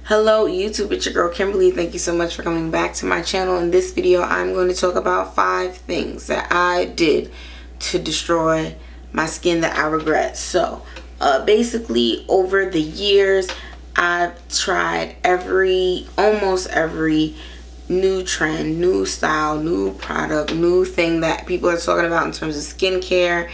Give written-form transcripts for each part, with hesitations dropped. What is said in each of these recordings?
Hello YouTube, it's your girl Kimberly. Thank you so much for coming back to my channel. In this video, I'm going to talk about 5 things that I did to destroy my skin that I regret. So, basically, over the years, I've tried almost every new trend, new style, new product, new thing that people are talking about in terms of skincare,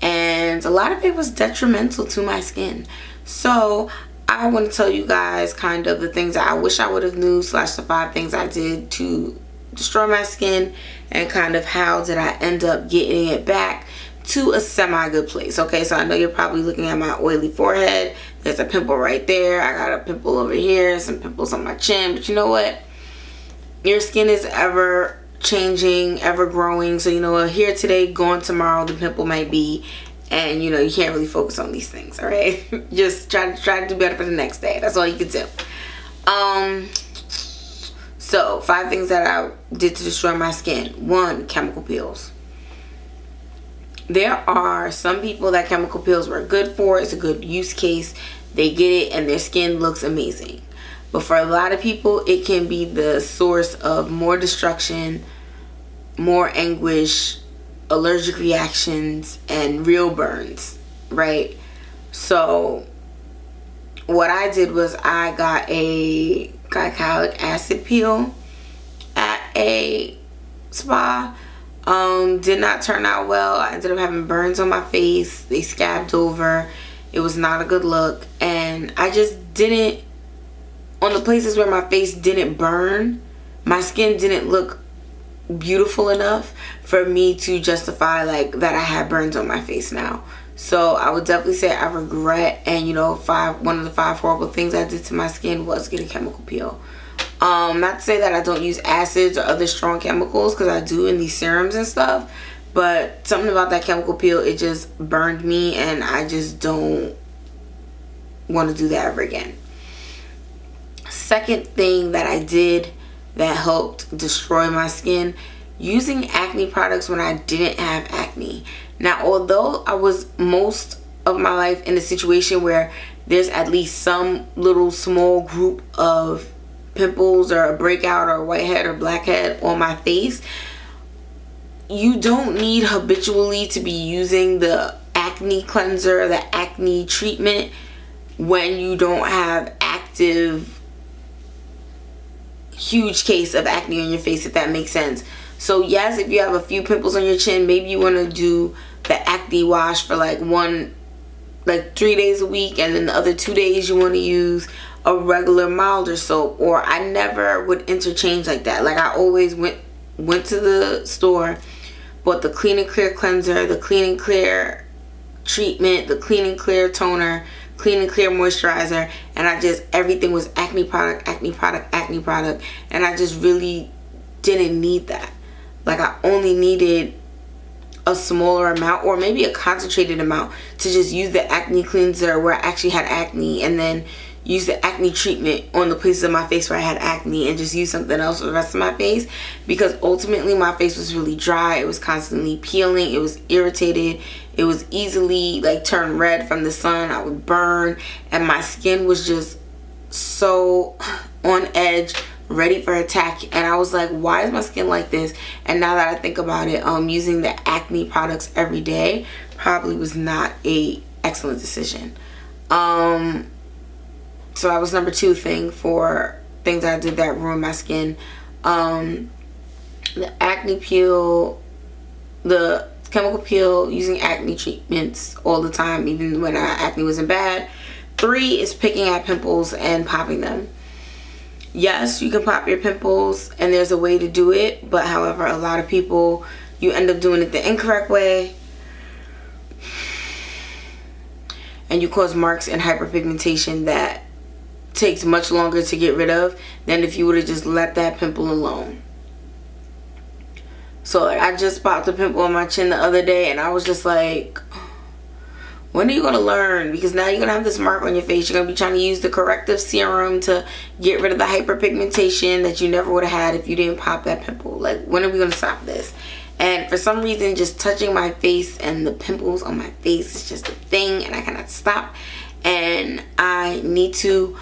and a lot of it was detrimental to my skin. So I want to tell you guys kind of the things that I wish I would have knew / the 5 things I did to destroy my skin, and kind of how did I end up getting it back to a semi-good place. Okay, so I know you're probably looking at my oily forehead. There's a pimple right there. I got a pimple over here, some pimples on my chin. But you know what? Your skin is ever changing, ever growing. So you know what? Here today, gone tomorrow, the pimple might be. And you know, you can't really focus on these things, all right? Just try to do better for the next day. That's all you can do. So 5 things that I did to destroy my skin. 1, chemical peels. There are some people that chemical peels were good for. It's a good use case. They get it and their skin looks amazing. But for a lot of people, it can be the source of more destruction, more anguish, allergic reactions, and real burns, right? So what I did was I got a glycolic acid peel at a spa. Did not turn out well. I ended up having burns on my face. They scabbed over. It was not a good look, and I just didn't, on the places where my face didn't burn, my skin didn't look beautiful enough for me to justify like that I had burns on my face now. So I would definitely say I regret, and you know, one of the 5 horrible things I did to my skin was get a chemical peel. Not to say that I don't use acids or other strong chemicals, because I do in these serums and stuff, but something about that chemical peel, it just burned me, and I just don't want to do that ever again. Second thing that I did that helped destroy my skin, using acne products when I didn't have acne. Now, although I was most of my life in a situation where there's at least some little small group of pimples or a breakout or a whitehead or blackhead on my face, you don't need habitually to be using the acne cleanser, the acne treatment, when you don't have active huge case of acne on your face, if that makes sense. So yes, if you have a few pimples on your chin, maybe you want to do the acne wash for like 3 days a week, and then the other 2 days you want to use a regular milder soap. Or I never would interchange like that. Like I always went to the store, bought the Clean and Clear cleanser, the Clean and Clear treatment, the Clean and Clear toner, Clean and Clear moisturizer, and everything was acne product, acne product, acne product, and I just really didn't need that. Like I only needed a smaller amount, or maybe a concentrated amount, to just use the acne cleanser where I actually had acne, and then use the acne treatment on the places of my face where I had acne, and just use something else for the rest of my face, because ultimately my face was really dry. It was constantly peeling. It was irritated. It was easily like turned red from the sun. I would burn, and my skin was just so on edge, ready for attack. And I was like, why is my skin like this? And now that I think about it, using the acne products every day probably was not a excellent decision. So that was number 2 thing for things I did that ruined my skin. The acne peel, the chemical peel, using acne treatments all the time, even when acne wasn't bad. 3 is picking at pimples and popping them. Yes, you can pop your pimples, and there's a way to do it, but however, a lot of people, you end up doing it the incorrect way, and you cause marks and hyperpigmentation that takes much longer to get rid of than if you would have just let that pimple alone. So like, I just popped a pimple on my chin the other day, and I was just like, when are you going to learn? Because now you're going to have this mark on your face. You're going to be trying to use the corrective serum to get rid of the hyperpigmentation that you never would have had if you didn't pop that pimple. Like, when are we going to stop this? And for some reason, just touching my face and the pimples on my face is just a thing, and I cannot stop. And I need to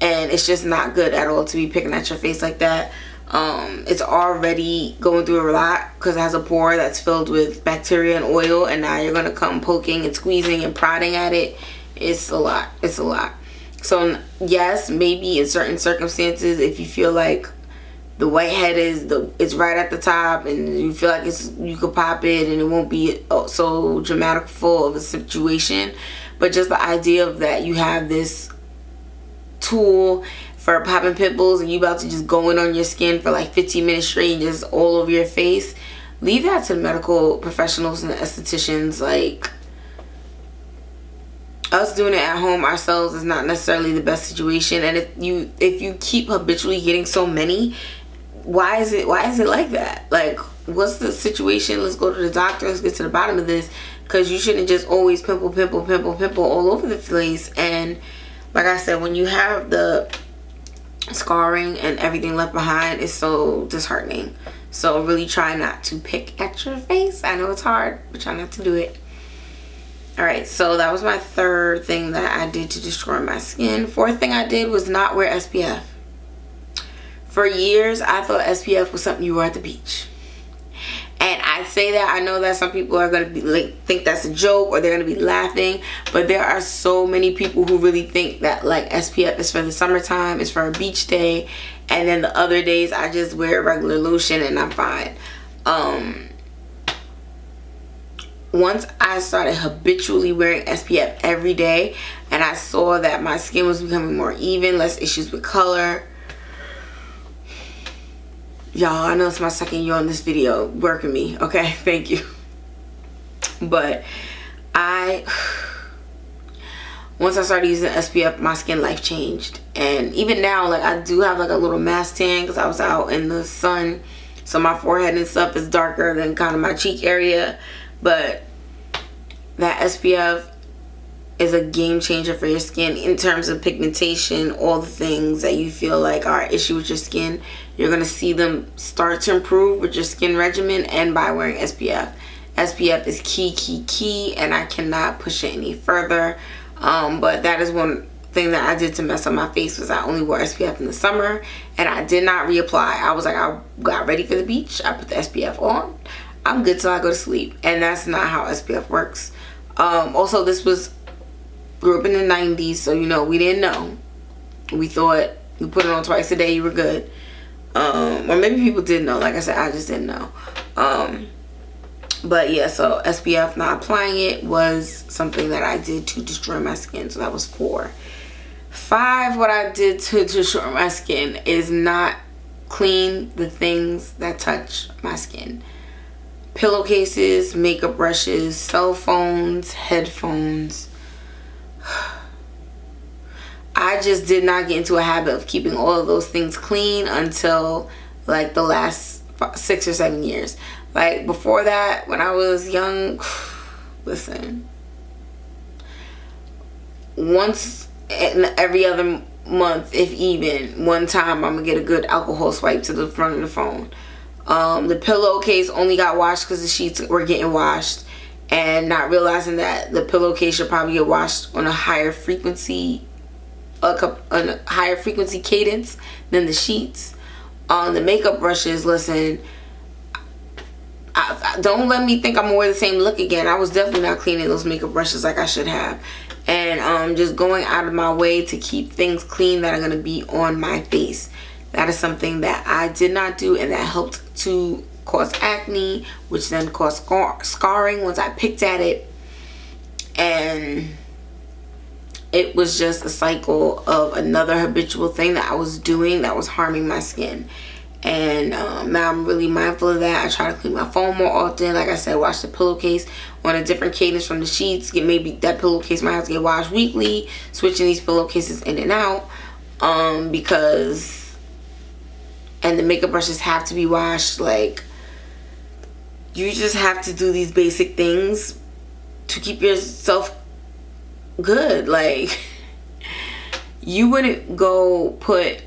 and it's just not good at all to be picking at your face like that. It's already going through a lot because it has a pore that's filled with bacteria and oil, and now you're gonna come poking and squeezing and prodding at it. It's a lot. It's a lot. So yes, maybe in certain circumstances, if you feel like the whitehead it's right at the top and you feel like you could pop it and it won't be so dramatic full of a situation, but just the idea of that you have this tool for popping pimples and you about to just go in on your skin for like 15 minutes straight and just all over your face, leave that to medical professionals and estheticians. Like, us doing it at home ourselves is not necessarily the best situation. And if you keep habitually getting so many, why is it like that? Like, what's the situation? Let's go to the doctor. Let's get to the bottom of this, because you shouldn't just always pimple all over the place. And like I said, when you have the scarring and everything left behind, it's so disheartening. So really try not to pick at your face. I know it's hard, but try not to do it. Alright, so that was my third thing that I did to destroy my skin. Fourth thing I did was not wear SPF. For years, I thought SPF was something you wore at the beach. And I say that, I know that some people are going to be like, think that's a joke, or they're going to be laughing. But there are so many people who really think that like SPF is for the summertime, it's for a beach day. And then the other days, I just wear regular lotion and I'm fine. Once I started habitually wearing SPF every day, and I saw that my skin was becoming more even, less issues with color. Y'all, I know it's my second year on this video. Work with me, okay? Thank you. But once I started using SPF, my skin life changed. And even now, like, I do have like a little mask tan because I was out in the sun. So my forehead and stuff is darker than kind of my cheek area. But that SPF is a game changer for your skin in terms of pigmentation. All the things that you feel like are an issue with your skin, you're going to see them start to improve with your skin regimen and by wearing SPF. SPF is key, and I cannot push it any further. But that is one thing that I did to mess up my face, was I only wore SPF in the summer and I did not reapply. I was like, I got ready for the beach, I put the SPF on, I'm good till I go to sleep. And that's not how SPF works. Also, this was, grew up in the 90s, so you know, we didn't know. We thought you put it on twice a day, you were good. Or maybe people did know. Like I said, I just didn't know. But yeah, so SPF, not applying it, was something that I did to destroy my skin. So that was 4. 5, what I did to destroy my skin is not clean the things that touch my skin. Pillowcases, makeup brushes, cell phones, headphones. I just did not get into a habit of keeping all of those things clean until like the last 6 or 7 years. Like before that, when I was young, listen, once in every other month, if even one time, I'm gonna get a good alcohol swipe to the front of the phone. The pillowcase only got washed because the sheets were getting washed, and not realizing that the pillowcase should probably get washed on a higher frequency, a higher frequency cadence than the sheets. The makeup brushes, listen, don't let me think I'm gonna wear the same look again. I was definitely not cleaning those makeup brushes like I should have. And just going out of my way to keep things clean that are gonna be on my face. That is something that I did not do, and that helped to cause acne, which then caused scarring once I picked at it. And it was just a cycle of another habitual thing that I was doing that was harming my skin. And now I'm really mindful of that. I try to clean my phone more often. Like I said, wash the pillowcase on a different cadence from the sheets. Maybe that pillowcase might have to get washed weekly, switching these pillowcases in and out, because, and the makeup brushes have to be washed. Like, you just have to do these basic things to keep yourself good. Like, you wouldn't go put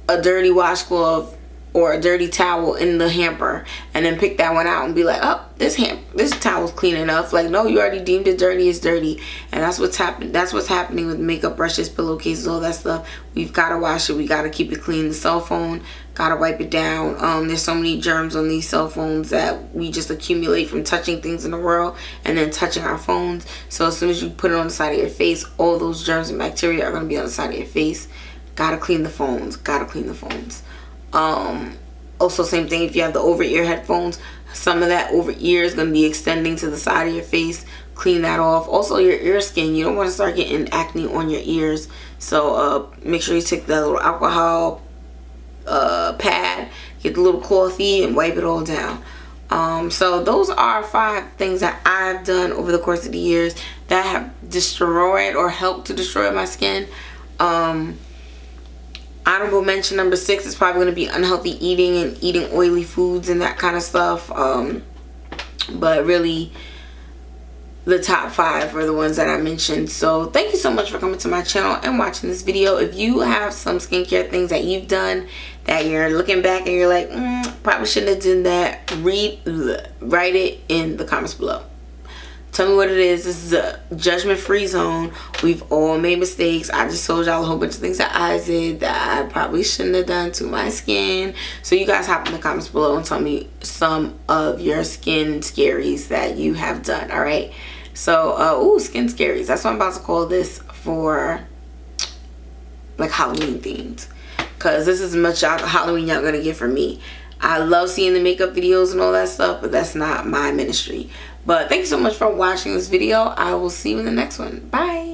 a dirty washcloth or a dirty towel in the hamper and then pick that one out and be like, oh, this towel's clean enough. Like, no, you already deemed it dirty. It's dirty. And that's what's happening with makeup brushes, pillowcases, all that stuff. We've got to wash it. We got to keep it clean. The cell phone, got to wipe it down. There's so many germs on these cell phones that we just accumulate from touching things in the world and then touching our phones. So as soon as you put it on the side of your face, all those germs and bacteria are going to be on the side of your face. Got to clean the phones. Got to clean the phones. Also, same thing if you have the over-ear headphones. Some of that over-ear is going to be extending to the side of your face. Clean that off. Also, your ear skin. You don't want to start getting acne on your ears. So make sure you take that little alcohol pad, get the little clothy, and wipe it all down. So those are 5 things that I've done over the course of the years that have destroyed or helped to destroy my skin. Honorable mention number 6 is probably going to be unhealthy eating and eating oily foods and that kind of stuff. But really, the top 5 are the ones that I mentioned. So thank you so much for coming to my channel and watching this video. If you have some skincare things that you've done that you're looking back and you're like, probably shouldn't have done that, write it in the comments below. Tell me what it is. This is a judgment-free zone. We've all made mistakes. I just told y'all a whole bunch of things that I did that I probably shouldn't have done to my skin. So you guys hop in the comments below and tell me some of your skin scaries that you have done. All right. So, skin scaries. That's what I'm about to call this for, like, Halloween themed. Because this is as much Halloween y'all gonna get from me. I love seeing the makeup videos and all that stuff, but that's not my ministry. But thank you so much for watching this video. I will see you in the next one. Bye.